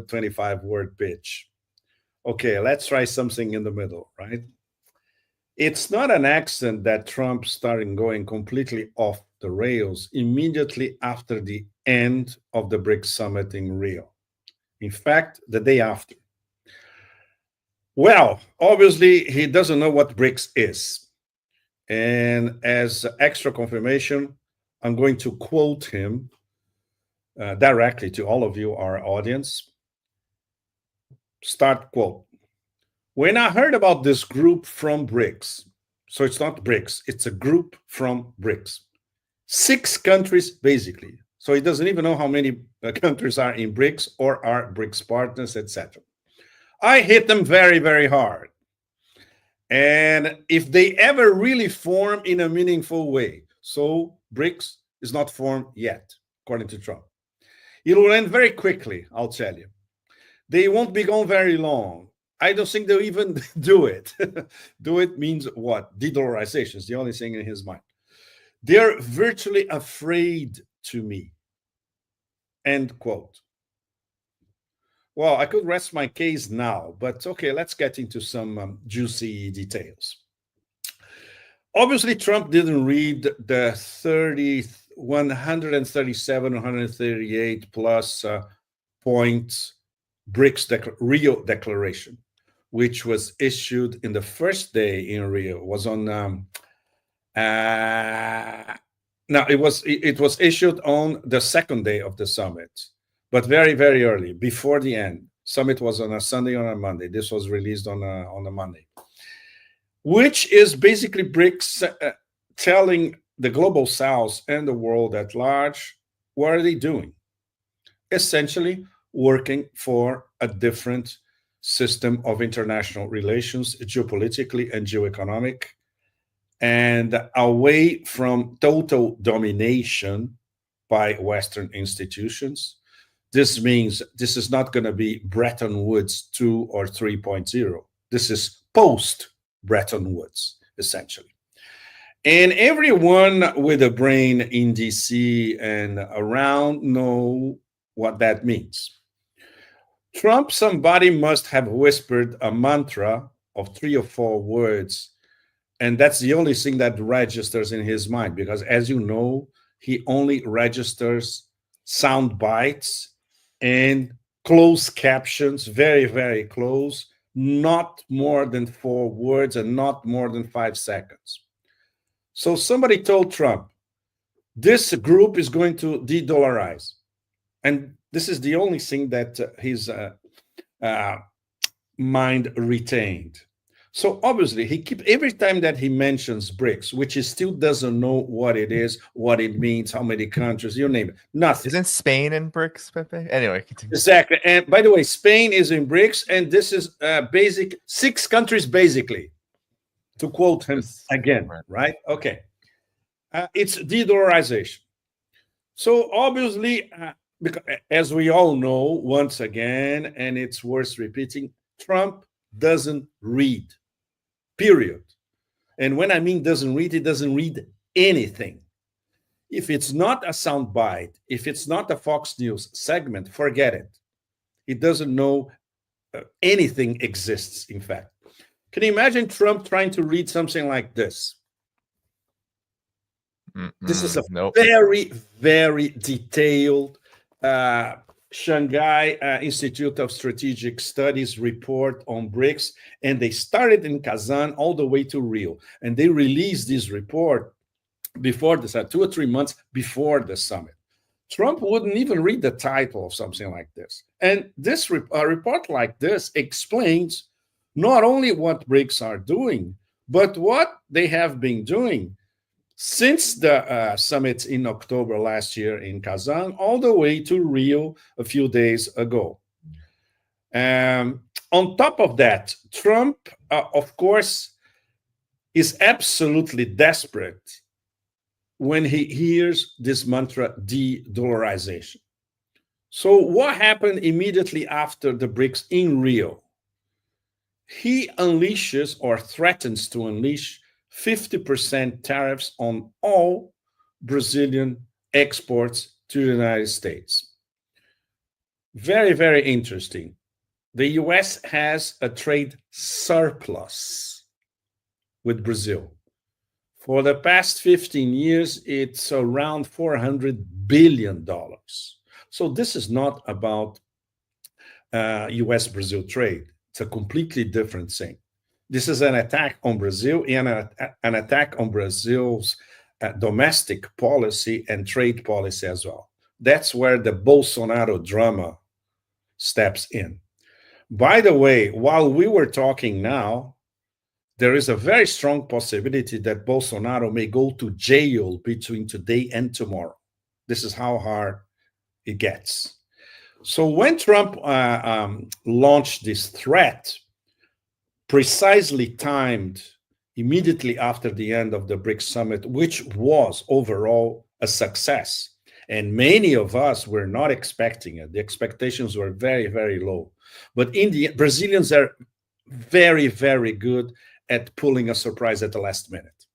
125-word pitch. Okay, let's try something in the middle, right? It's not an accident that Trump started going completely off the rails immediately after the end of the BRICS summit in Rio. In fact, the day after. Well, obviously, he doesn't know what BRICS is. And as extra confirmation, I'm going to quote him directly to all of you, our audience. Start quote. When I heard about this group from BRICS, so it's not BRICS, it's a group from BRICS. 6 countries, basically. So he doesn't even know how many countries are in BRICS or are BRICS partners, etc. I hit them very, very hard. And if they ever really form in a meaningful way, so BRICS is not formed yet, according to Trump. It will end very quickly, I'll tell you. They won't be gone very long. I don't think they'll even do it. Do it means what? De-dollarization is the only thing in his mind. They're virtually afraid to me. End quote. Well, I could rest my case now, but okay, let's get into some juicy details. Obviously, Trump didn't read the 137, 138 plus points BRICS Rio Declaration, which was issued in the first day in Rio. It was on it was issued on the second day of the summit, but very, very early, before the end. Summit was on a Sunday or a Monday. This was released on a Monday, which is basically BRICS telling the global South and the world at large, what are they doing? Essentially, working for a different system of international relations, geopolitically and geoeconomic, and away from total domination by Western institutions. This means this is not going to be Bretton Woods 2 or 3.0. This is post-Bretton Woods, essentially. And everyone with a brain in DC and around know what that means. Trump, somebody must have whispered a mantra of 3 or 4 words, and that's the only thing that registers in his mind, because as you know, he only registers sound bites and closed captions, very, very close, not more than 4 words and not more than 5 seconds. So somebody told Trump, this group is going to de-dollarize. And this is the only thing that his mind retained. So obviously, every time that he mentions BRICS, which he still doesn't know what it is, what it means, how many countries, you name it, nothing. Isn't Spain in BRICS, Pepe? Anyway, continue. Exactly. And by the way, Spain is in BRICS, and this is 6 countries, basically, to quote him again, right? Okay. It's de-dollarization. So obviously, because, as we all know, once again, and it's worth repeating, Trump doesn't read, period. And when I mean doesn't read, he doesn't read anything. If it's not a soundbite, if it's not a Fox News segment, forget it. He doesn't know anything exists, in fact. Can you imagine Trump trying to read something like this? This is a very, very detailed Shanghai Institute of Strategic Studies report on BRICS, and they started in Kazan all the way to Rio, and they released this report before this, 2 or 3 months before the summit. Trump wouldn't even read the title of something like this, and this report like this explains not only what BRICS are doing, but what they have been doing since the summit in October last year in Kazan, all the way to Rio a few days ago. On top of that, Trump, of course, is absolutely desperate when he hears this mantra, de-dollarization. So what happened immediately after the BRICS in Rio? He unleashes or threatens to unleash 50% tariffs on all Brazilian exports to the United States. Very, very interesting. The US has a trade surplus with Brazil. For the past 15 years, it's around $400 billion. So this is not about US-Brazil trade. It's a completely different thing. This is an attack on Brazil and an attack on Brazil's domestic policy and trade policy as well. That's where the Bolsonaro drama steps in. By the way, while we were talking now, there is a very strong possibility that Bolsonaro may go to jail between today and tomorrow. This is how hard it gets. So when Trump launched this threat, precisely timed immediately after the end of the BRICS summit, which was overall a success, and many of us were not expecting it. The expectations were very, very low. But in the Brazilians are very, very good at pulling a surprise at the last minute.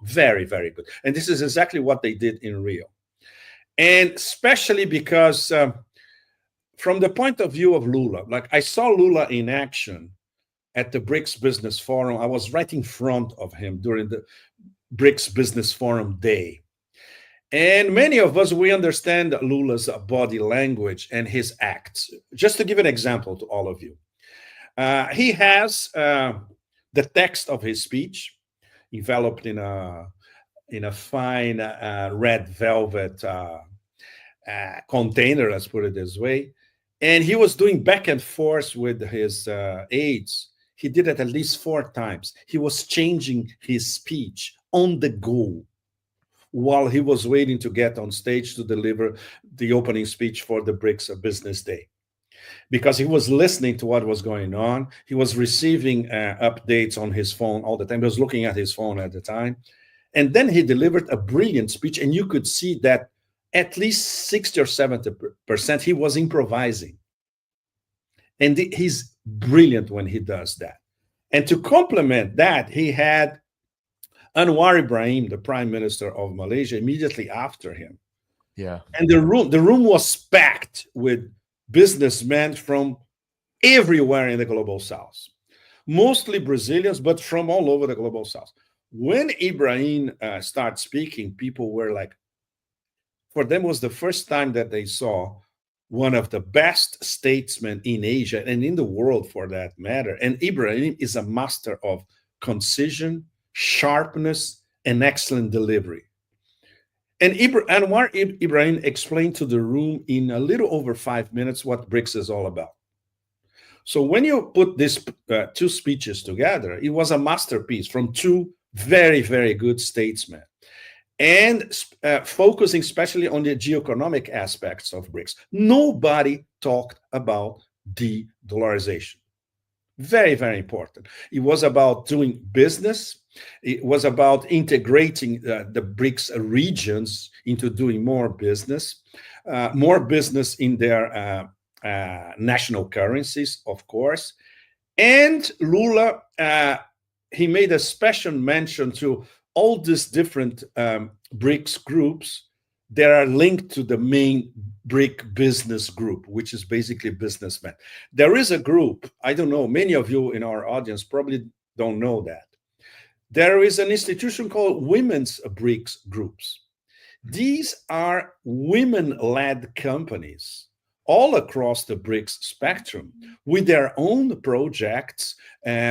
Very, very good. And this is exactly what they did in Rio. And especially because from the point of view of Lula, like I saw Lula in action at the BRICS Business Forum. I was right in front of him during the BRICS Business Forum day. And many of us, we understand Lula's body language and his acts. Just to give an example to all of you. He has the text of his speech enveloped in a fine red velvet container, let's put it this way. And he was doing back and forth with his aides. He did it at least 4 times. He was changing his speech on the go while he was waiting to get on stage to deliver the opening speech for the BRICS Business Day. Because he was listening to what was going on. He was receiving updates on his phone all the time. He was looking at his phone at the time. And then he delivered a brilliant speech. And you could see that at least 60 or 70% he was improvising. And he's brilliant when he does that. And to complement that, he had Anwar Ibrahim, the Prime Minister of Malaysia, immediately after him. Yeah. And the room was packed with businessmen from everywhere in the Global South, mostly Brazilians, but from all over the Global South. When Ibrahim started speaking, people were like, for them was the first time that they saw one of the best statesmen in Asia and in the world for that matter. And Ibrahim is a master of concision, sharpness, and excellent delivery. And Anwar Ibrahim explained to the room in a little over 5 minutes what BRICS is all about. So when you put these 2 speeches together, it was a masterpiece from 2 very, very good statesmen. And focusing especially on the geoeconomic aspects of BRICS. Nobody talked about de-dollarization. Very, very important. It was about doing business. It was about integrating the BRICS regions into doing more business in their national currencies, of course. And Lula, he made a special mention to all these different BRICS groups that are linked to the main BRIC business group, which is basically businessmen. There is a group, I don't know, many of you in our audience probably don't know that. There is an institution called Women's BRICS Groups. These are women-led companies all across the BRICS spectrum with their own projects,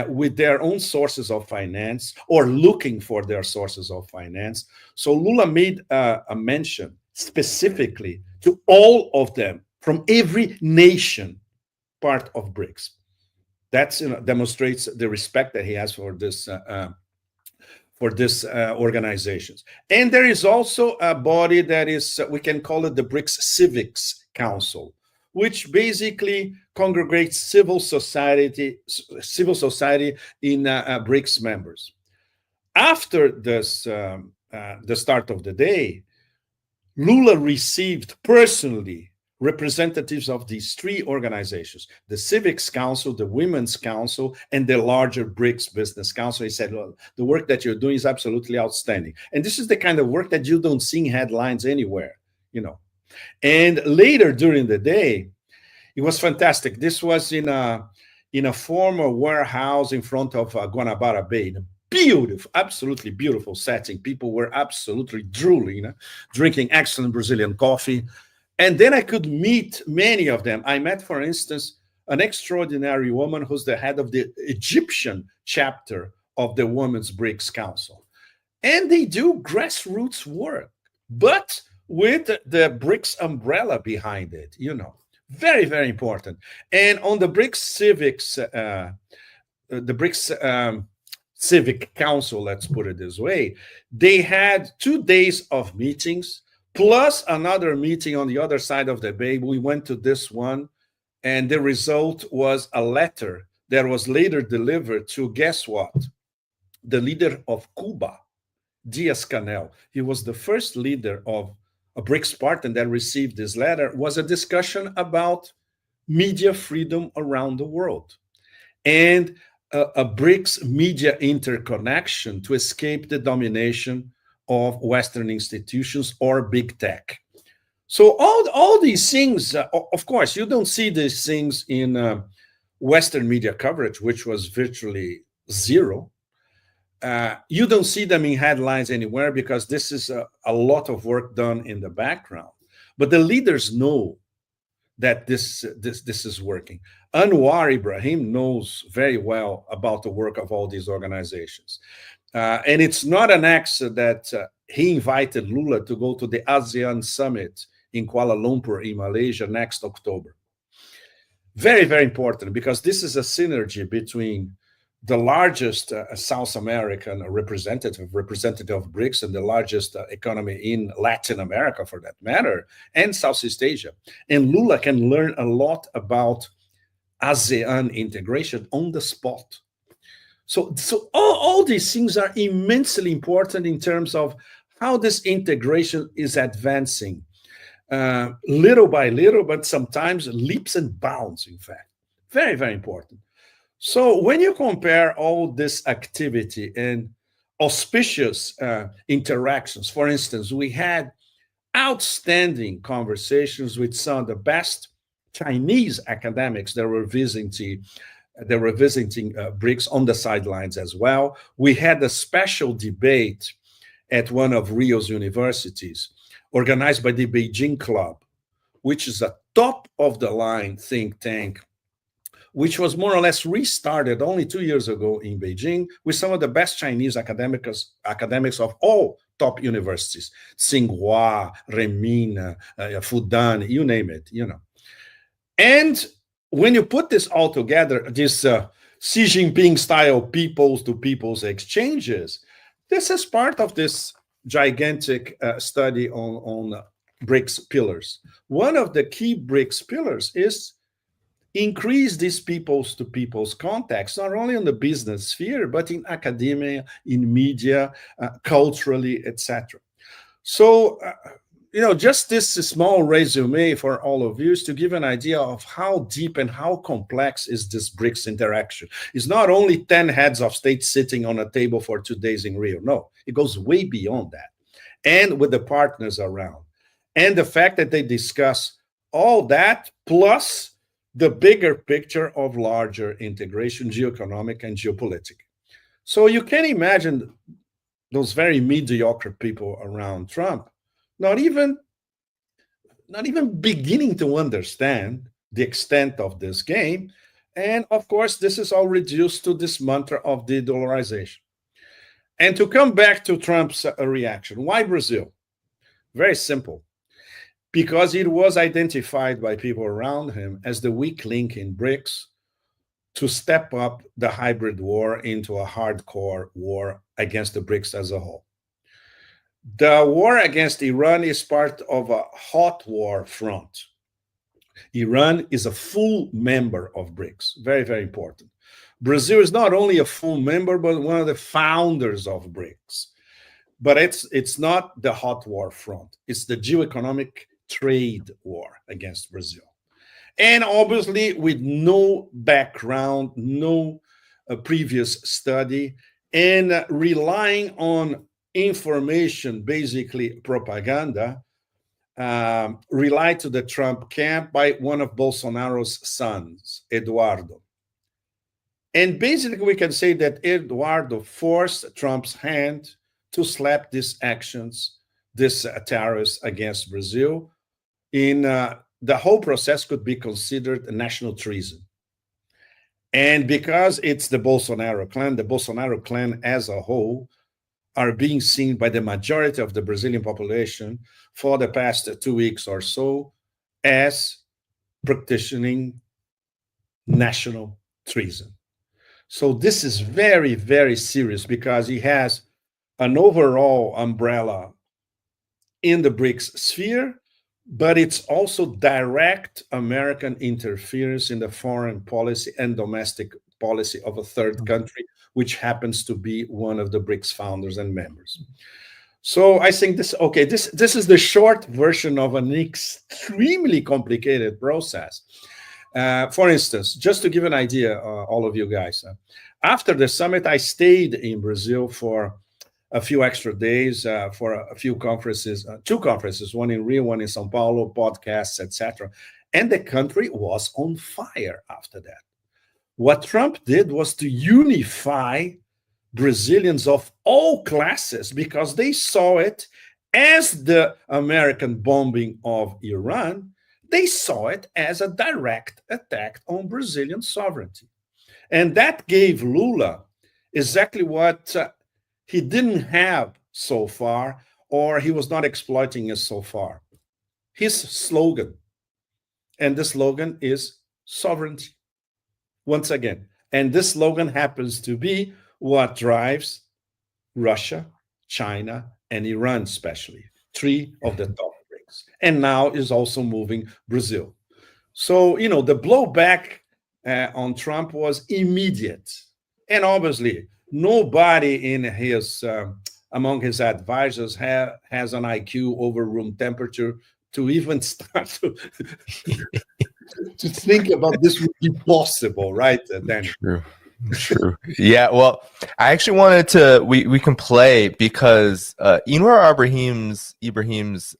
with their own sources of finance or looking for their sources of finance. So Lula made a mention specifically to all of them from every nation part of BRICS. That demonstrates the respect that he has for this organizations. And there is also a body that is, we can call it the BRICS Civics Council, which basically congregates civil society in BRICS members. After this, the start of the day, Lula received personally representatives of these 3 organizations, the Civics Council, the Women's Council, and the larger BRICS Business Council. He said, well, the work that you're doing is absolutely outstanding. And this is the kind of work that you don't see in headlines anywhere, you know. And later during the day, It was fantastic. This was in a former warehouse in front of Guanabara Bay. Beautiful, absolutely beautiful setting. People were absolutely drooling, drinking excellent Brazilian coffee. And then I could meet many of them. I met, for instance, an extraordinary woman who's the head of the Egyptian chapter of the Women's BRICS Council. And they do grassroots work, but with the BRICS umbrella behind it, Very, very important. And on the BRICS Civics, the BRICS Civic Council, let's put it this way, they had 2 days of meetings, plus another meeting on the other side of the bay. We went to this one, and the result was a letter that was later delivered to, guess what? The leader of Cuba, Diaz-Canel. He was the first leader of a BRICS partner that received this letter. Was a discussion about media freedom around the world and a BRICS media interconnection to escape the domination of Western institutions or big tech. So all these things, of course, you don't see these things in Western media coverage, which was virtually zero. You don't see them in headlines anywhere because this is a lot of work done in the background. But the leaders know that this is working. Anwar Ibrahim knows very well about the work of all these organizations. And it's not an accident that he invited Lula to go to the ASEAN summit in Kuala Lumpur in Malaysia next October. Very, very important, because this is a synergy between the largest South American representative of BRICS and the largest economy in Latin America, for that matter, and Southeast Asia. And Lula can learn a lot about ASEAN integration on the spot. So all these things are immensely important in terms of how this integration is advancing, little by little, but sometimes leaps and bounds, in fact. Very, very important. So when you compare all this activity and auspicious interactions, for instance, we had outstanding conversations with some of the best Chinese academics that were visiting BRICS on the sidelines as well. We had a special debate at one of Rio's universities organized by the Beijing Club, which is a top-of-the-line think tank, which was more or less restarted only 2 years ago in Beijing with some of the best Chinese academics of all top universities, Tsinghua, Renmin, Fudan, you name it, And when you put this all together, this Xi Jinping style peoples-to-peoples exchanges, this is part of this gigantic study on BRICS pillars. One of the key BRICS pillars is increase these peoples-to-peoples contacts, not only in the business sphere, but in academia, in media, culturally, etc. So, just this small resume for all of you is to give an idea of how deep and how complex is this BRICS interaction. It's not only 10 heads of state sitting on a table for 2 days in Rio. No, it goes way beyond that. And with the partners around. And the fact that they discuss all that, plus the bigger picture of larger integration, geoeconomic and geopolitical. So you can imagine those very mediocre people around Trump not even beginning to understand the extent of this game. And of course, this is all reduced to this mantra of de-dollarization. And to come back to Trump's reaction, why Brazil? Very simple. Because it was identified by people around him as the weak link in BRICS to step up the hybrid war into a hardcore war against the BRICS as a whole. The war against Iran is part of a hot war front. Iran is a full member of BRICS. Very, very important. Brazil is not only a full member, but one of the founders of BRICS. But it's not the hot war front. It's the geoeconomic trade war against Brazil. And obviously with no background, no previous study, and relying on information, basically propaganda, relied to the Trump camp by one of Bolsonaro's sons, Eduardo. And basically, we can say that Eduardo forced Trump's hand to slap these actions, this tariffs against Brazil. The whole process could be considered a national treason. And because it's the Bolsonaro clan as a whole are being seen by the majority of the Brazilian population for the past 2 weeks or so as practicing national treason. So this is very, very serious because he has an overall umbrella in the BRICS sphere, but it's also direct American interference in the foreign policy and domestic policy of a third country, which happens to be one of the BRICS founders and members. So I think this is the short version of an extremely complicated process. For instance, just to give an idea, all of you guys, after the summit, I stayed in Brazil for a few extra days for a few conferences, 2 conferences, one in Rio, one in Sao Paulo, podcasts, etc. And the country was on fire after that. What Trump did was to unify Brazilians of all classes because they saw it as the American bombing of Iran. They saw it as a direct attack on Brazilian sovereignty. And that gave Lula exactly what he didn't have so far, or he was not exploiting it so far. His slogan, and the slogan is sovereignty, once again. And this slogan happens to be what drives Russia, China, and Iran especially, 3 of the top BRICS. And now is also moving Brazil. So, the blowback on Trump was immediate. And obviously, nobody in his among his advisors has an IQ over room temperature to even start to think about this would be possible, right, Daniel? True. Yeah, well, I actually wanted to we can play because Anwar Ibrahim's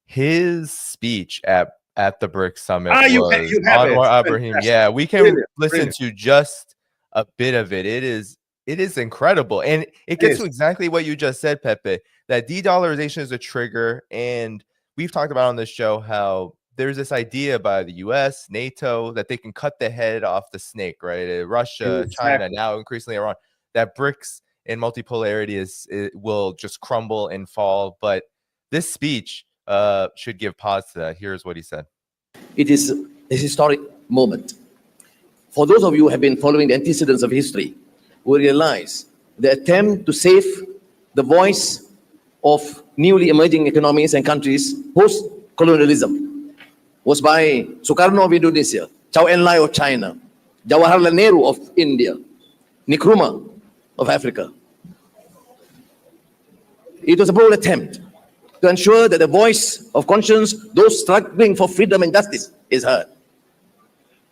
his speech at the BRICS summit was you have Anwar Ibrahim. Yeah, we can listen Brilliant. to just a bit of it. It is incredible, and it gets to exactly what you just said, Pepe. That de-dollarization is a trigger, and we've talked about on this show how there's this idea by the U.S., NATO, that they can cut the head off the snake, right? Russia, China, now increasingly Iran. That BRICS and multipolarity will just crumble and fall. But this speech should give pause to that. Here's what he said. It is a historic moment. For those of you who have been following the antecedents of history, we realize the attempt to save the voice of newly emerging economies and countries post-colonialism was by Sukarno of Indonesia, Chao En-lai of China, Jawaharlal Nehru of India, Nkrumah of Africa. It was a bold attempt to ensure that the voice of conscience, those struggling for freedom and justice, is heard.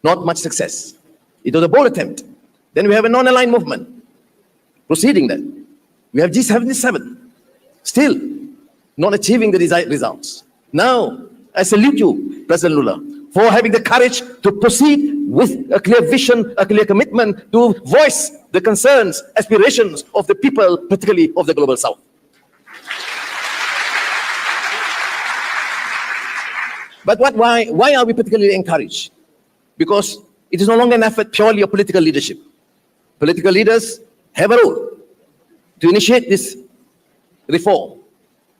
Not much success. It was a bold attempt. Then we have a non-aligned movement proceeding that. We have G77, still not achieving the desired results. Now, I salute you, President Lula, for having the courage to proceed with a clear vision, a clear commitment to voice the concerns, aspirations of the people, particularly of the Global South. But why are we particularly encouraged? Because it is no longer an effort purely of political leadership. Political leaders have a role to initiate this reform.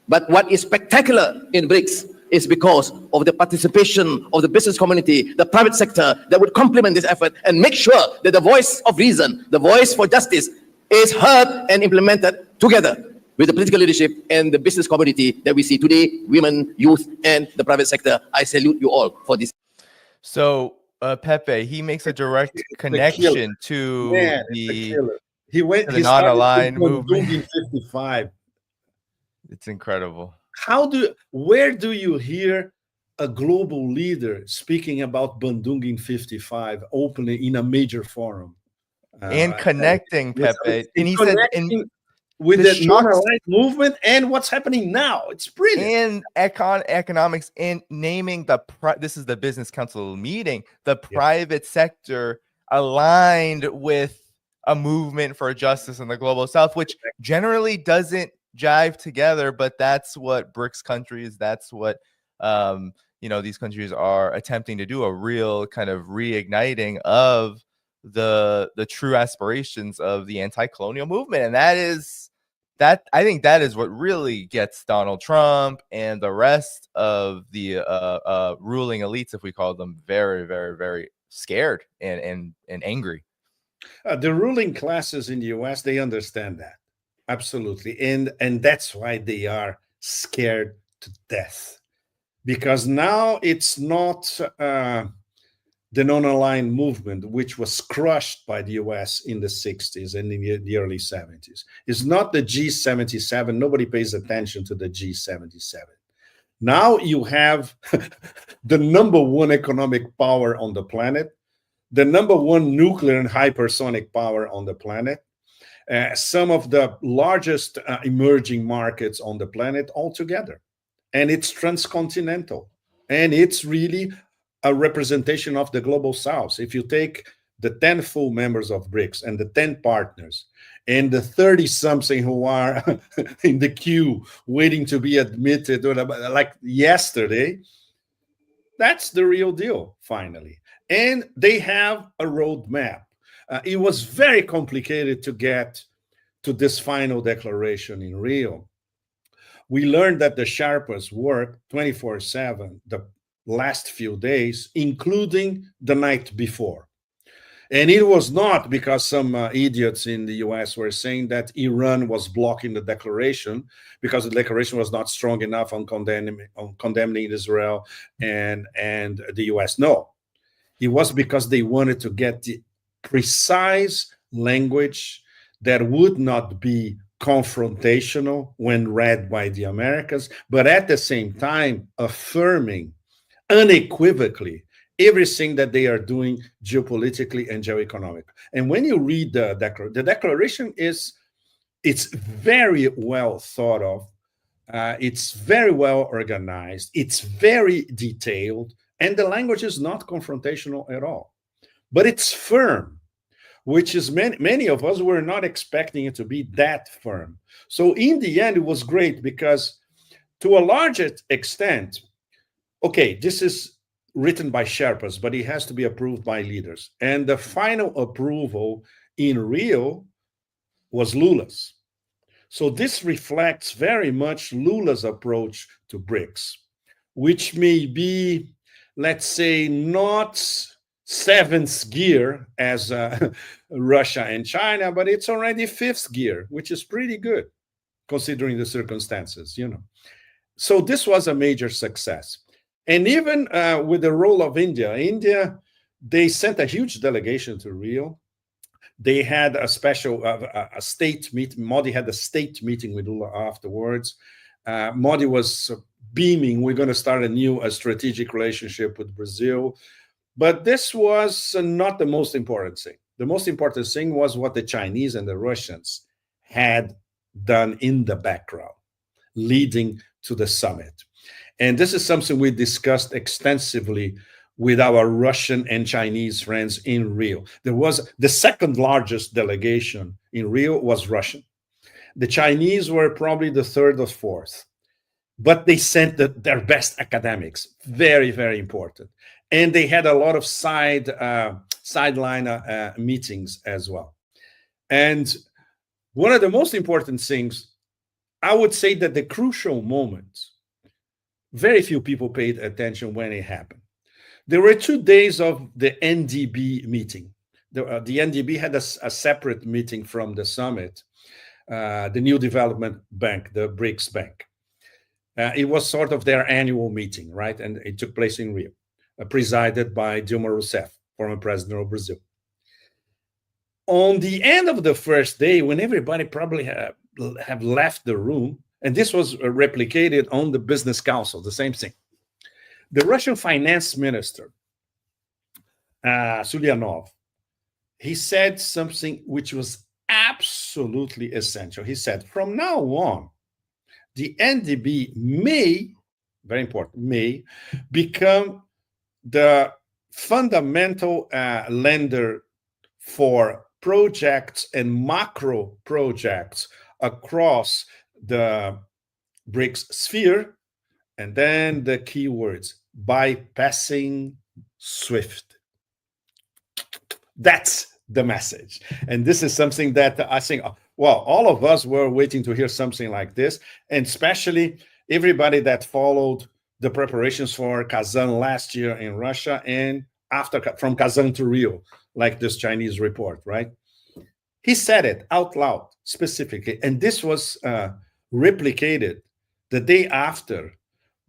But what is spectacular in BRICS is because of the participation of the business community, the private sector, that would complement this effort and make sure that the voice of reason, the voice for justice, is heard and implemented together with the political leadership and the business community that we see today, women, youth, and the private sector. I salute you all for this. So, Pepe, he makes a direct connection to the non-aligned movement. 55. It's incredible. Where do you hear a global leader speaking about Bandung 55 openly in a major forum? And connecting, Pepe. And he said, with the non-aligned movement and what's happening now. It's brilliant. And economics and naming this is the Business Council meeting, the private sector aligned with a movement for justice in the global south, which generally doesn't jive together, but that's what BRICS countries, that's what these countries are attempting to do, a real kind of reigniting of the true aspirations of the anti-colonial movement. And I think that is what really gets Donald Trump and the rest of the ruling elites, if we call them, very, very, very scared and angry. The ruling classes in the US, they understand that. Absolutely. And that's why they are scared to death. Because now it's not the non-aligned movement, which was crushed by the US in the 60s and in the early 70s. It's not the G77. Nobody pays attention to the G77. Now you have the #1 economic power on the planet, the #1 nuclear and hypersonic power on the planet, some of the largest emerging markets on the planet altogether. And it's transcontinental. And it's really a representation of the global south. If you take the 10 full members of BRICS and the 10 partners and the 30-something who are in the queue waiting to be admitted, like yesterday, that's the real deal, finally. And they have a roadmap. It was very complicated to get to this final declaration in Rio. We learned that the Sherpas worked 24/7 the last few days, including the night before. And it was not because some idiots in the US were saying that Iran was blocking the declaration because the declaration was not strong enough on condemning Israel and the US. No, it was because they wanted to get the precise language that would not be confrontational when read by the Americans, but at the same time affirming unequivocally everything that they are doing geopolitically and geoeconomically. And when you read the declaration, it's very well thought of, it's very well organized, it's very detailed, and the language is not confrontational at all. But it's firm, which is many of us were not expecting it to be that firm. So in the end, it was great because to a large extent, okay, this is written by Sherpas, but it has to be approved by leaders. And the final approval in Rio was Lula's. So this reflects very much Lula's approach to BRICS, which may be, let's say, not seventh gear as Russia and China, but it's already fifth gear, which is pretty good considering the circumstances, So this was a major success. And even with the role of India, they sent a huge delegation to Rio. They had a special a state meeting. Modi had a state meeting with Lula afterwards. Modi was beaming, we're going to start a strategic relationship with Brazil. But this was not the most important thing. The most important thing was what the Chinese and the Russians had done in the background, leading to the summit. And this is something we discussed extensively with our Russian and Chinese friends in Rio. There was the second largest delegation in Rio was Russian. The Chinese were probably the third or fourth, but they sent their best academics. Very, very important. And they had a lot of sideline meetings as well. And one of the most important things, I would say that the crucial moment, very few people paid attention when it happened. There were 2 days of the NDB meeting. The NDB had a separate meeting from the summit, the New Development Bank, the BRICS Bank. It was sort of their annual meeting, right? And it took place in Rio, presided by Dilma Rousseff, former president of Brazil. On the end of the first day, when everybody probably have left the room, and this was replicated on the Business Council, the same thing. The Russian finance minister, Sulianov, he said something which was absolutely absolutely essential. He said, from now on, the NDB may, very important, may become the fundamental lender for projects and macro projects across the BRICS sphere. And then the keywords, bypassing SWIFT. That's the message. And this is something that I think, well, all of us were waiting to hear something like this, and especially everybody that followed the preparations for Kazan last year in Russia, and after from Kazan to Rio, like this Chinese report, right? He said it out loud specifically, and this was replicated the day after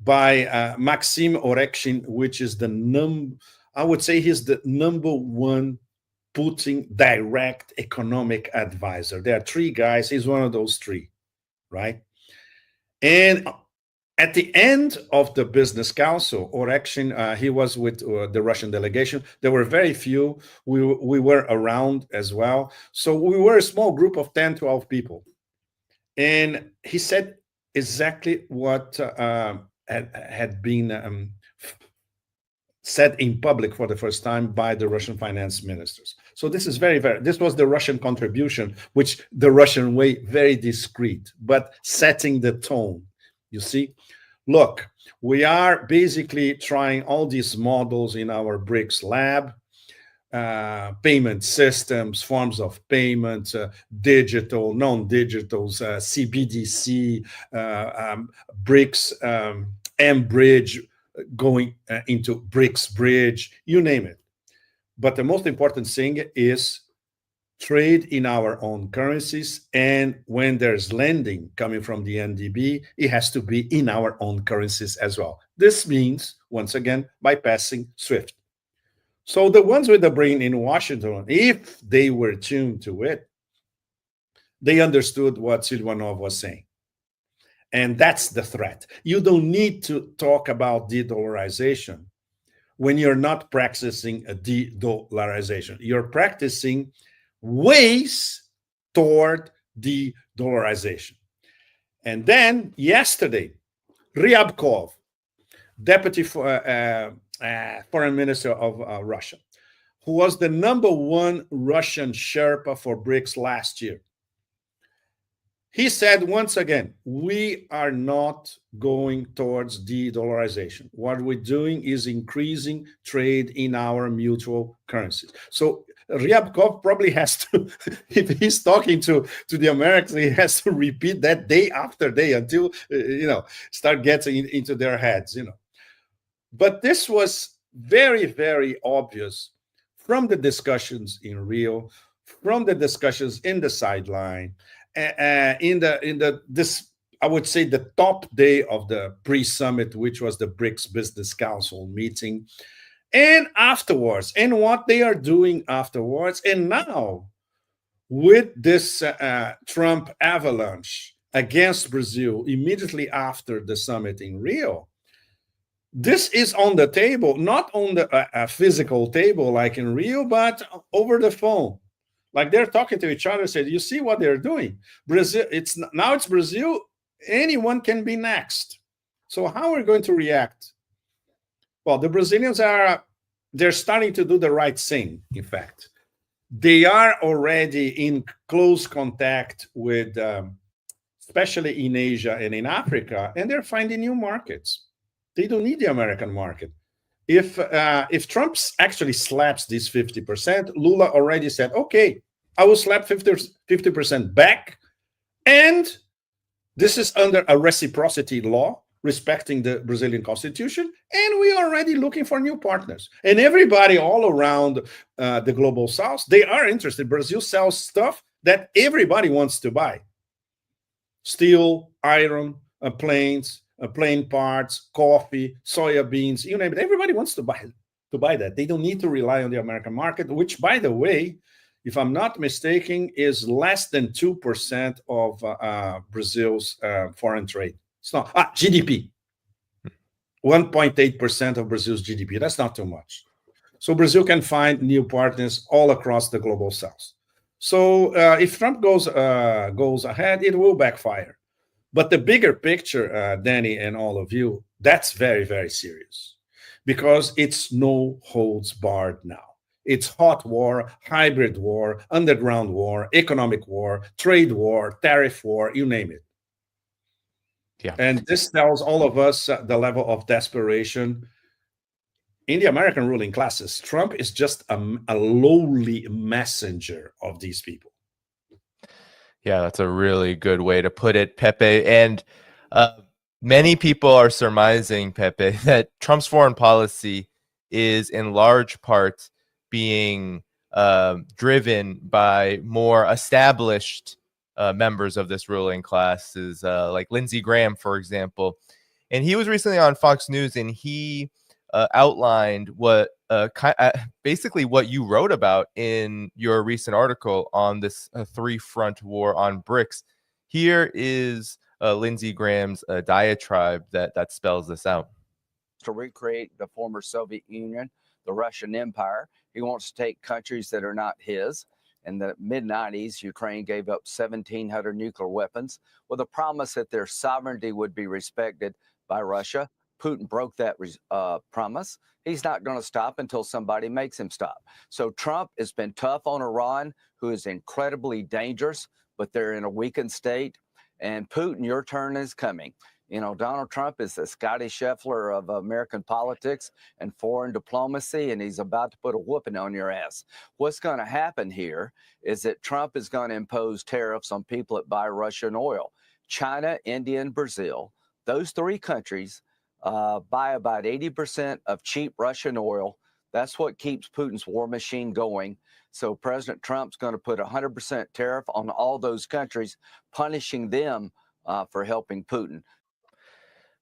by Maxim Orekshin, which is I would say he's the #1 Putin direct economic advisor. There are three guys. He's one of those three, right? And at the end of the business council, Orekshin, he was with the Russian delegation. There were very few. We were around as well. So we were a small group of 10, 12 people. And he said exactly what had been said in public for the first time by the Russian finance ministers. So this is this was the Russian contribution, which the Russian way, very discreet, but setting the tone. You see, look, we are basically trying all these models in our BRICS lab, payment systems, forms of payment, digital, non-digitals, CBDC, BRICS, M-Bridge, going into BRICS Bridge, you name it. But the most important thing is trade in our own currencies. And when there's lending coming from the NDB, it has to be in our own currencies as well. This means, once again, bypassing SWIFT. So the ones with the brain in Washington, if they were tuned to it, they understood what Silvanov was saying. And that's the threat. You don't need to talk about de-dollarization when you're not practicing a de-dollarization. You're practicing ways toward de-dollarization. And then yesterday, Ryabkov, deputy foreign minister of Russia, who was the #1 Russian Sherpa for BRICS last year, he said once again, we are not going towards de-dollarization. What we're doing is increasing trade in our mutual currencies. So Ryabkov probably has to, if he's talking to the Americans, he has to repeat that day after day until, start getting into their heads, But this was very, very obvious from the discussions in Rio, from the discussions in the sideline, this, I would say, the top day of the pre-summit, which was the BRICS Business Council meeting, and afterwards, and what they are doing afterwards. And now, with this Trump avalanche against Brazil immediately after the summit in Rio, this is on the table, not on the physical table like in Rio, but over the phone. Like they're talking to each other, said, you see what they're doing? Brazil, it's Brazil, anyone can be next. So how are we going to react? Well, the Brazilians they're starting to do the right thing, in fact. They are already in close contact with, especially in Asia and in Africa, and they're finding new markets. They don't need the American market. If Trump actually slaps this 50%, Lula already said, okay, I will slap 50% back. And this is under a reciprocity law, respecting the Brazilian constitution. And we are already looking for new partners. And everybody all around the global south, they are interested. Brazil sells stuff that everybody wants to buy. Steel, iron, planes, plane parts, coffee, soya beans, you name it. Everybody wants to buy that. They don't need to rely on the American market, which, by the way, if I'm not mistaken, is less than 2% of Brazil's foreign trade. It's not GDP. 1.8% of Brazil's GDP. That's not too much. So Brazil can find new partners all across the global south. So if Trump goes ahead, it will backfire. But the bigger picture, Danny and all of you, that's very, very serious, because it's no holds barred now. It's hot war, hybrid war, underground war, economic war, trade war, tariff war, you name it. Yeah. And this tells all of us the level of desperation in the American ruling classes. Trump is just a lowly messenger of these people. Yeah, that's a really good way to put it, Pepe. And many people are surmising, Pepe, that Trump's foreign policy is in large part being driven by more established members of this ruling class, like Lindsey Graham, for example. And he was recently on Fox News, and he outlined what basically what you wrote about in your recent article on this three-front war on BRICS. Here is Lindsey Graham's diatribe that spells this out. To recreate the former Soviet Union, the Russian Empire. He wants to take countries that are not his. In the mid-90s, Ukraine gave up 1,700 nuclear weapons with a promise that their sovereignty would be respected by Russia. Putin broke that promise. He's not going to stop until somebody makes him stop. So Trump has been tough on Iran, who is incredibly dangerous, but they're in a weakened state. And Putin, your turn is coming. You know, Donald Trump is the Scotty Scheffler of American politics and foreign diplomacy, and he's about to put a whooping on your ass. What's going to happen here is that Trump is going to impose tariffs on people that buy Russian oil. China, India, and Brazil, those three countries buy about 80% of cheap Russian oil. That's what keeps Putin's war machine going. So President Trump's going to put 100% tariff on all those countries, punishing them for helping Putin.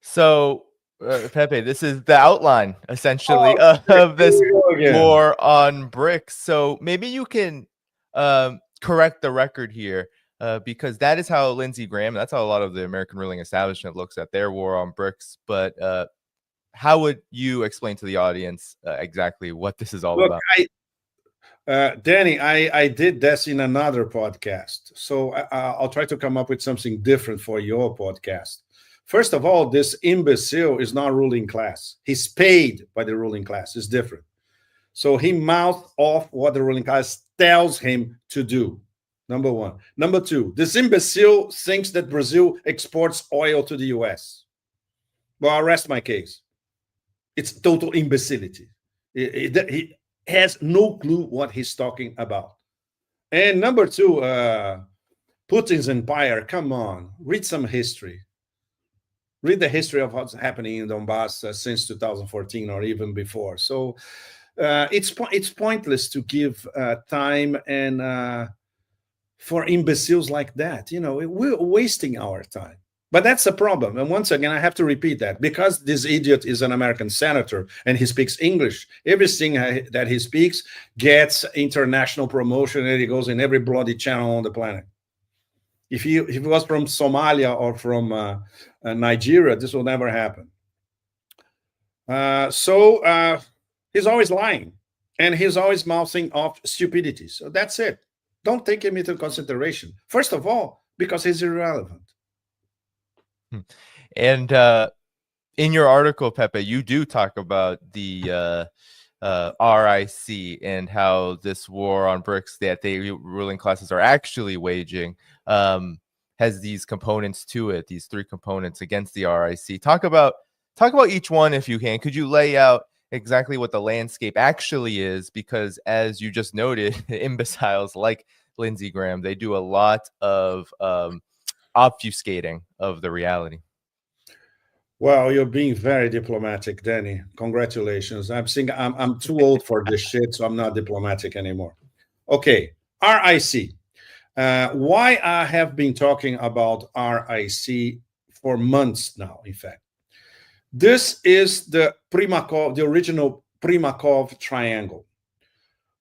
So, Pepe, this is the outline, essentially, of this war on BRICS. So maybe you can correct the record here, because that is how Lindsey Graham, that's how a lot of the American ruling establishment looks at their war on BRICS. But how would you explain to the audience exactly what this is all about? Danny, I did this in another podcast, so I'll try to come up with something different for your podcast. First of all, this imbecile is not ruling class. He's paid by the ruling class. It's different. So he mouthed off what the ruling class tells him to do. Number one. Number two, this imbecile thinks that Brazil exports oil to the US. Well, I'll rest my case. It's total imbecility. He has no clue what he's talking about. And number two, Putin's empire, come on, read some history. Read the history of what's happening in Donbass since 2014 or even before. So it's pointless to give time and for imbeciles like that. You know, we're wasting our time. But that's a problem. And once again, I have to repeat that, because this idiot is an American senator and he speaks English. Everything that he speaks gets international promotion, and he goes in every bloody channel on the planet. If he was from Somalia or from Nigeria, this will never happen. So he's always lying, and he's always mouthing off stupidity. So that's it. Don't take him into consideration. First of all, because he's irrelevant. And in your article, Pepe, you do talk about the RIC and how this war on BRICS that the ruling classes are actually waging has these components to it, these three components against the RIC. Talk about each one if you can. Could you lay out exactly what the landscape actually is? Because as you just noted, imbeciles like Lindsey Graham, they do a lot of obfuscating of the reality. Well, you're being very diplomatic, Danny. Congratulations. I'm too old for this shit, so I'm not diplomatic anymore. Okay, RIC. Why I have been talking about RIC for months now, in fact. This is the original Primakov triangle,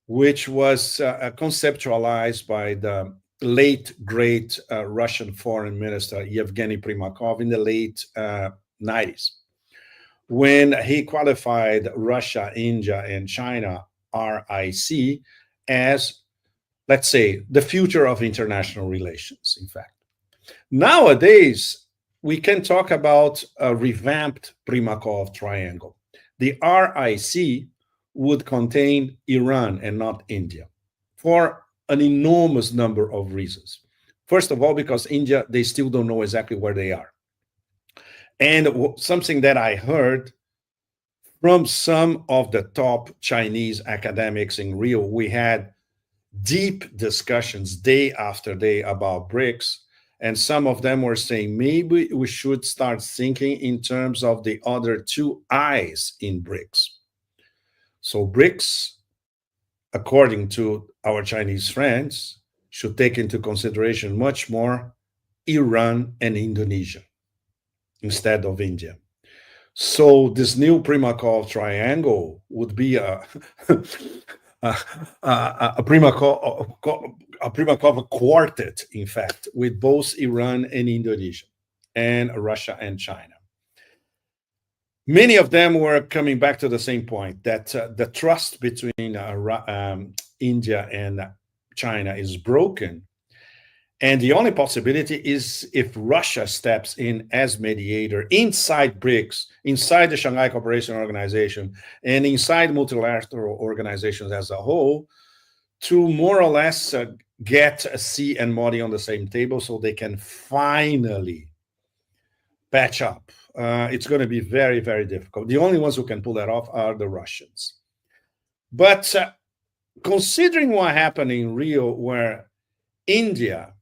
which was conceptualized by the late, great Russian foreign minister, Yevgeny Primakov, in the late 90s, when he qualified Russia, India, and China, RIC, as let's say, the future of international relations, in fact. Nowadays, we can talk about a revamped Primakov triangle. The RIC would contain Iran and not India for an enormous number of reasons. First of all, because India, they still don't know exactly where they are. And something that I heard from some of the top Chinese academics in Rio, we had deep discussions day after day about BRICS. And some of them were saying, maybe we should start thinking in terms of the other two I's in BRICS. So BRICS, according to our Chinese friends, should take into consideration much more Iran and Indonesia instead of India. So this new Primakov triangle would be a Primakov quartet, in fact, with both Iran and Indonesia, and Russia and China. Many of them were coming back to the same point, that the trust between India and China is broken. And the only possibility is if Russia steps in as mediator inside BRICS, inside the Shanghai Cooperation Organization, and inside multilateral organizations as a whole, to more or less get Xi and Modi on the same table so they can finally patch up. It's going to be very, very difficult. The only ones who can pull that off are the Russians. But considering what happened in Rio, where India,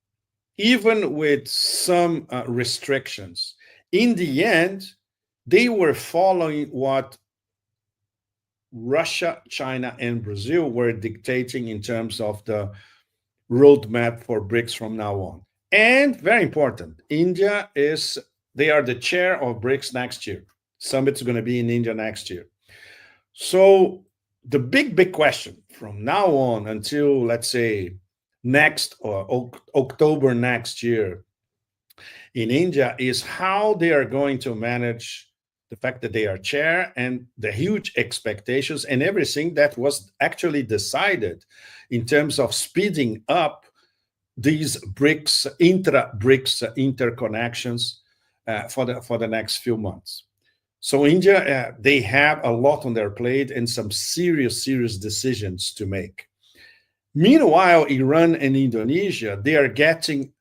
even with some restrictions, in the end, they were following what Russia, China, and Brazil were dictating in terms of the roadmap for BRICS from now on. And very important, India they are the chair of BRICS next year. Summit's going to be in India next year. So the big question from now on until, let's say, next or October next year in India is how they are going to manage the fact that they are chair and the huge expectations and everything that was actually decided in terms of speeding up these BRICS, intra-BRICS interconnections for the next few months. So India, they have a lot on their plate and some serious decisions to make. Meanwhile, Iran and Indonesia, they are getting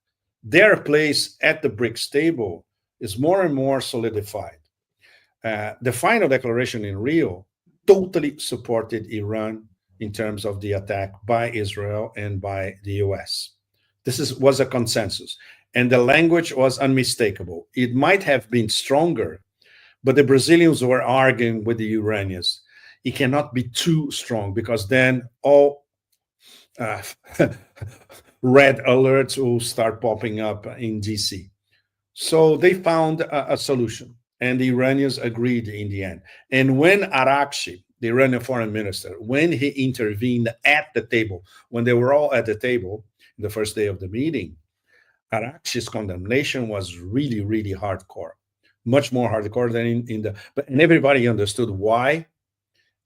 their place at the BRICS table is more and more solidified. The final declaration in Rio totally supported Iran in terms of the attack by Israel and by the US. This was a consensus, and the language was unmistakable. It might have been stronger, but the Brazilians were arguing with the Iranians. It cannot be too strong because then all red alerts will start popping up in DC. So they found a solution, and the Iranians agreed in the end. And when Arakchi, the Iranian foreign minister, when he intervened at the table, when they were all at the table, the first day of the meeting, Arakchi's condemnation was really, really hardcore, much more hardcore than and everybody understood why,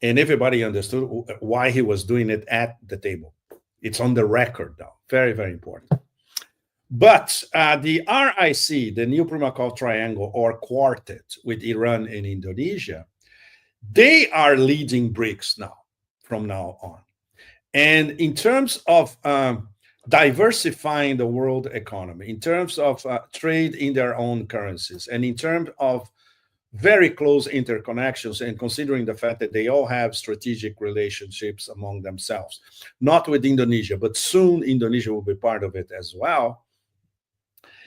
and everybody understood why he was doing it at the table. It's on the record now, very, very important. But the RIC, the new Primakov triangle or quartet with Iran and Indonesia, they are leading BRICS now, from now on. And in terms of diversifying the world economy, in terms of trade in their own currencies, and in terms of very close interconnections, and considering the fact that they all have strategic relationships among themselves, not with Indonesia, but soon Indonesia will be part of it as well,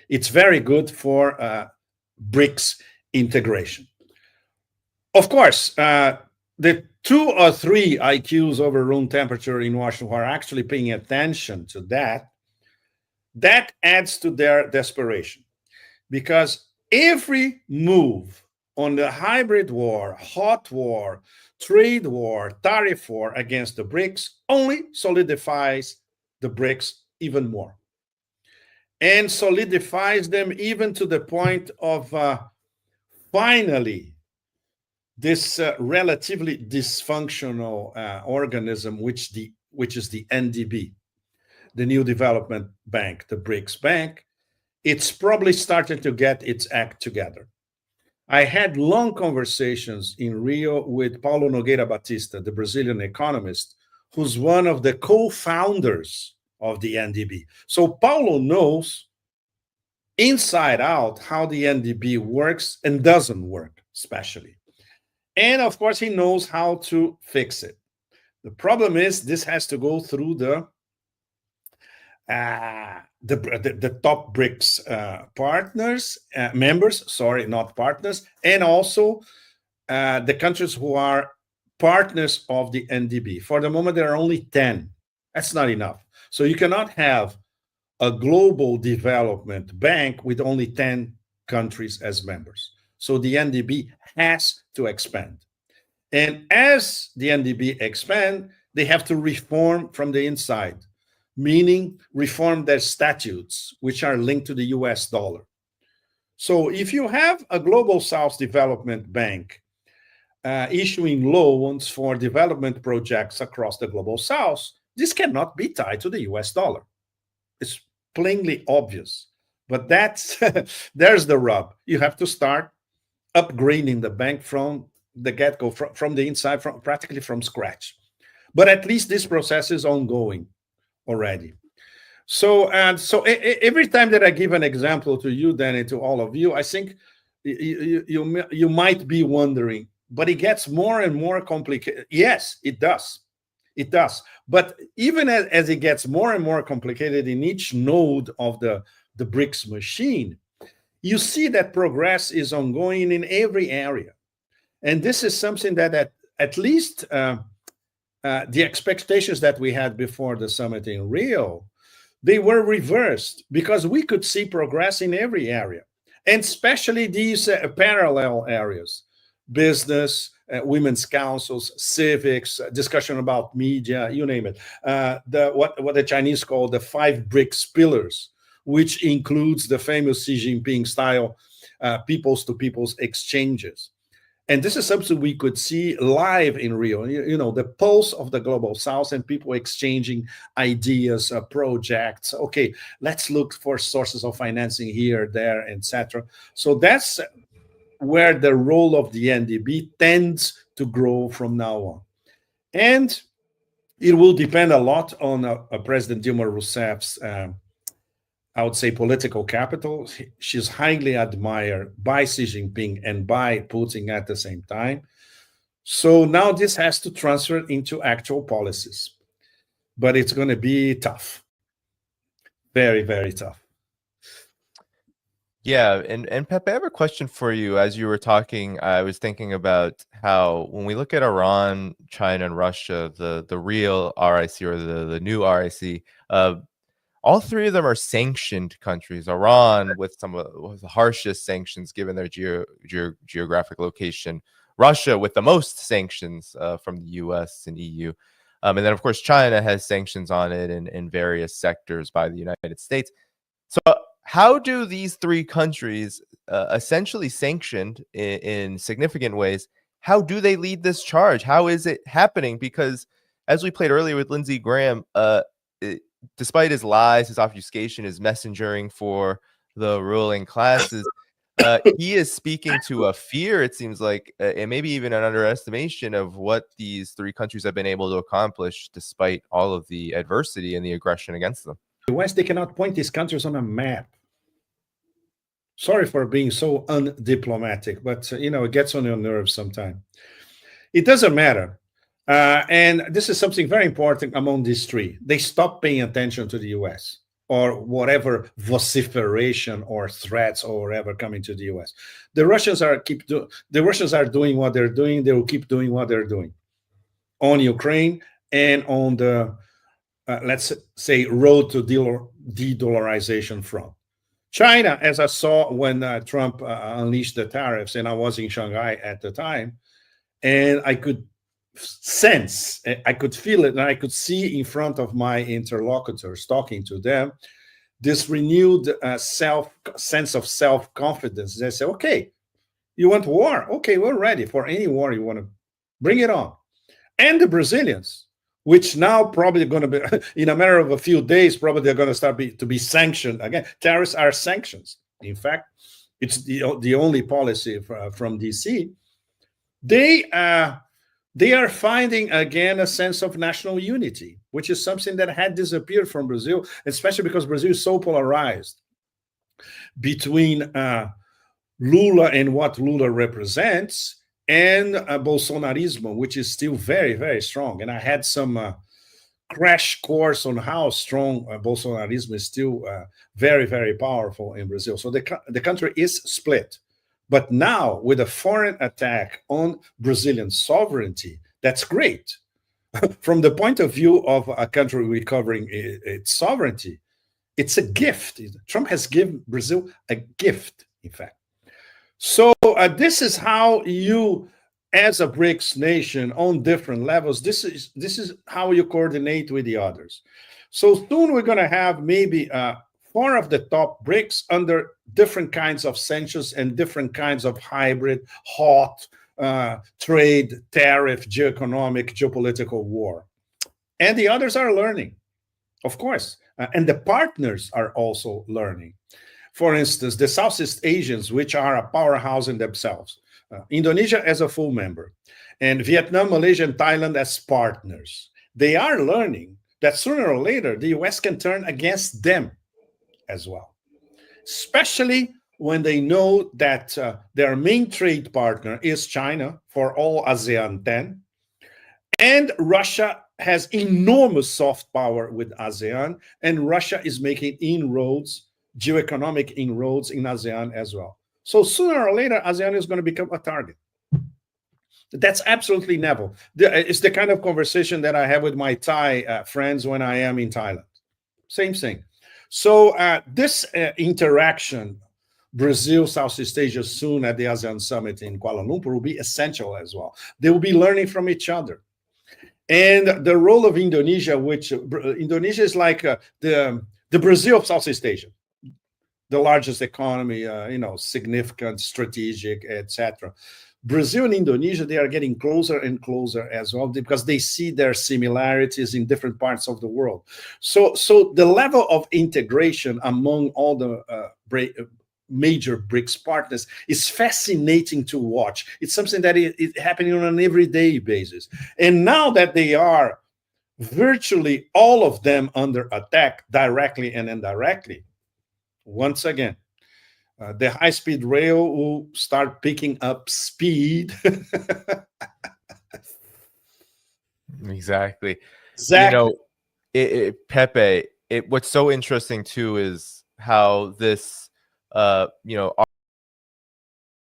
it's very good for BRICS integration. Of course, the 2 or 3 IQs over room temperature in Washington who are actually paying attention to that adds to their desperation, because every move on the hybrid war, hot war, trade war, tariff war against the BRICS only solidifies the BRICS even more, and solidifies them even to the point of finally this relatively dysfunctional organism, which is the NDB. the new development bank, the BRICS Bank, it's probably starting to get its act together. I had long conversations in Rio with Paulo Nogueira Batista, the Brazilian economist, who's one of the co-founders of the NDB. So Paulo knows inside out how the NDB works and doesn't work, especially. And of course, he knows how to fix it. The problem is this has to go through the top BRICS partners, members, sorry, not partners, and also the countries who are partners of the NDB. For the moment, there are only 10. That's not enough. So you cannot have a global development bank with only 10 countries as members. So the NDB has to expand. And as the NDB expand, they have to reform from the inside, meaning reform their statutes, which are linked to the US dollar. So if you have a Global South Development Bank issuing loans for development projects across the Global South, this cannot be tied to the US dollar. It's plainly obvious. But that's there's the rub. You have to start upgrading the bank from the get-go, from the inside, practically from scratch. But at least this process is ongoing already. So every time that I give an example to you, Danny, to all of you, I think you might be wondering, but it gets more and more complicated. Yes, it does. It does. But even as it gets more and more complicated in each node of the BRICS machine, you see that progress is ongoing in every area. And this is something that at least the expectations that we had before the summit in Rio, they were reversed because we could see progress in every area, and especially these parallel areas: business, women's councils, civics, discussion about media, you name it. What the Chinese call the 5 BRICS pillars, which includes the famous Xi Jinping style peoples to peoples exchanges. And this is something we could see live in Rio, you know, the pulse of the Global South and people exchanging ideas, projects. Okay, let's look for sources of financing here, there, etc. So that's where the role of the NDB tends to grow from now on. And it will depend a lot on President Dilma Rousseff's I would say political capital. She's highly admired by Xi Jinping and by Putin at the same time. So now this has to transfer into actual policies. But it's going to be tough. Very, very tough. Yeah, and Pepe, I have a question for you. As you were talking, I was thinking about how when we look at Iran, China, and Russia, the real RIC or the new RIC, all 3 of them are sanctioned countries. Iran with some of the harshest sanctions given their geographic location. Russia with the most sanctions from the US and EU. And then, of course, China has sanctions on it in various sectors by the United States. So how do these 3 countries, essentially sanctioned in significant ways, how do they lead this charge? How is it happening? Because as we played earlier with Lindsey Graham, despite his lies, his obfuscation, his messengering for the ruling classes, he is speaking to a fear, it seems like, and maybe even an underestimation of what these 3 countries have been able to accomplish despite all of the adversity and the aggression against them. The West, they cannot point these countries on a map. Sorry for being so undiplomatic, but, you know, it gets on your nerves sometimes. It doesn't matter. And this is something very important among these 3. They stop paying attention to the US or whatever vociferation or threats or whatever coming to the US. The Russians are doing what they're doing. They will keep doing what they're doing on Ukraine and on the, let's say, road to de-dollarization front. China, as I saw when Trump unleashed the tariffs, and I was in Shanghai at the time, and I could sense, I could feel it, and I could see in front of my interlocutors talking to them this renewed sense of self-confidence. They say, okay, you want war? Okay, we're ready for any war you want to bring it on. And the Brazilians, which now probably going to be, in a matter of a few days, probably they're going to start to be sanctioned again. Tariffs are sanctions. In fact, it's the only policy from DC. They are finding again a sense of national unity, which is something that had disappeared from Brazil, especially because Brazil is so polarized between Lula and what Lula represents, and Bolsonarismo, which is still very, very strong. And I had some crash course on how strong Bolsonarismo is still very, very powerful in Brazil. So the country is split. But now, with a foreign attack on Brazilian sovereignty, that's great. From the point of view of a country recovering its sovereignty, it's a gift. Trump has given Brazil a gift, in fact. So this is how you, as a BRICS nation on different levels, this is how you coordinate with the others. So soon we're going to have maybe 4 of the top BRICS under different kinds of sanctions and different kinds of hybrid, hot trade, tariff, geoeconomic, geopolitical war. And the others are learning, of course. And the partners are also learning. For instance, the Southeast Asians, which are a powerhouse in themselves, Indonesia as a full member, and Vietnam, Malaysia, and Thailand as partners, they are learning that sooner or later, the US can turn against them as well, especially when they know that their main trade partner is China for all ASEAN 10, and Russia has enormous soft power with ASEAN, and Russia is making inroads, geoeconomic inroads in ASEAN as well. So sooner or later, ASEAN is going to become a target. That's absolutely inevitable. It's the kind of conversation that I have with my Thai friends when I am in Thailand. Same thing. So this interaction, Brazil, Southeast Asia, soon at the ASEAN summit in Kuala Lumpur, will be essential as well. They will be learning from each other. And the role of Indonesia, which Indonesia is like the Brazil of Southeast Asia, the largest economy, significant, strategic, etc. Brazil and Indonesia, they are getting closer and closer as well because they see their similarities in different parts of the world. So the level of integration among all the major BRICS partners is fascinating to watch. It's something that is happening on an everyday basis. And now that they are virtually all of them under attack, directly and indirectly, once again, the high-speed rail will start picking up speed. Exactly. Pepe, what's so interesting too is how this, our